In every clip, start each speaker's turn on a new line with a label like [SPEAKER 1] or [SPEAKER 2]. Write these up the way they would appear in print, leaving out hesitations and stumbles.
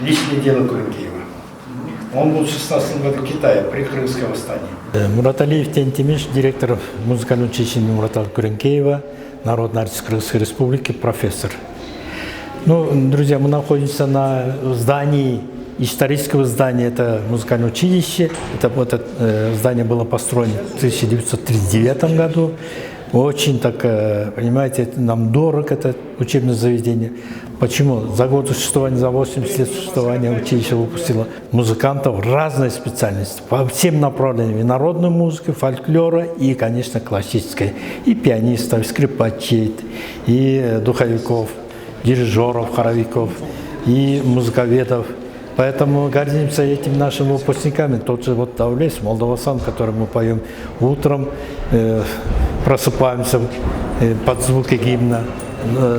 [SPEAKER 1] личное дело Куренкеева. Он был в 16 году в Китае при Крымском восстании.
[SPEAKER 2] Мураталиев Тентимиш, директор музыкального училища Муратала Куренкеева, Народный артист Крымской Республики, профессор. Ну, друзья, мы находимся на здании, исторического здания, это музыкальное училище. Это здание было построено в 1939 году. Очень так, понимаете, нам дорого это учебное заведение. Почему? За год существования, за 80 лет существования училище выпустило музыкантов разной специальности, по всем направлениям, и народной музыки, фольклора, и, конечно, классической, и пианистов, и скрипачей, и духовиков, дирижеров, хоровиков, и музыковедов. Поэтому гордимся этими нашими выпускниками. Тот же вот Давлес, Молдавасан, который мы поем утром, просыпаемся под звуки гимна,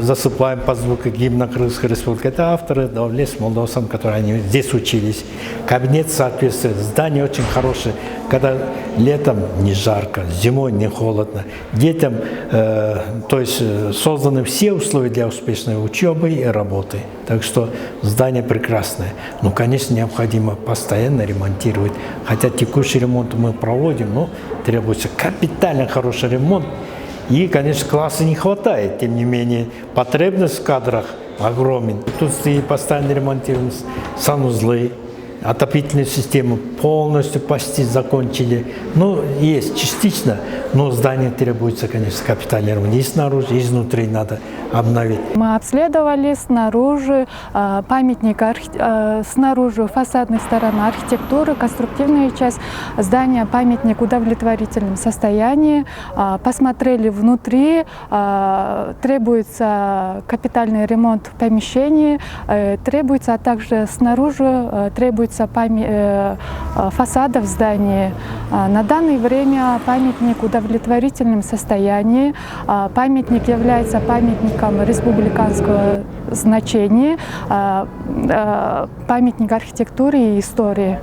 [SPEAKER 2] засыпаем под звуки гимна Крымской Республики. Это авторы Давлес, Молдавасан, которые они здесь учились. Кабинет соответствует, здание очень хорошее, когда летом не жарко, зимой не холодно. Детям, то есть созданы все условия для успешной учебы и работы. Так что здание прекрасное. Ну, конечно, необходимо постоянно ремонтировать. Хотя текущий ремонт мы проводим, но требуется капитально хороший ремонт. И, конечно, класса не хватает. Тем не менее, потребность в кадрах огромен. Тут и постоянно ремонтируем санузлы, отопительную систему полностью почти закончили. Ну, есть частично, но здание требуется, конечно, капитальный ремонт. И снаружи, и изнутри надо обновить.
[SPEAKER 3] Мы обследовали снаружи памятник, снаружи фасадной стороны архитектуры, конструктивная часть здания, памятник в удовлетворительном состоянии. Посмотрели внутри, требуется капитальный ремонт в помещении, требуется, а также снаружи требуется фасада в здании. На данное время памятник в удовлетворительном состоянии. Памятник является памятником республиканского значения, памятник архитектуры и истории.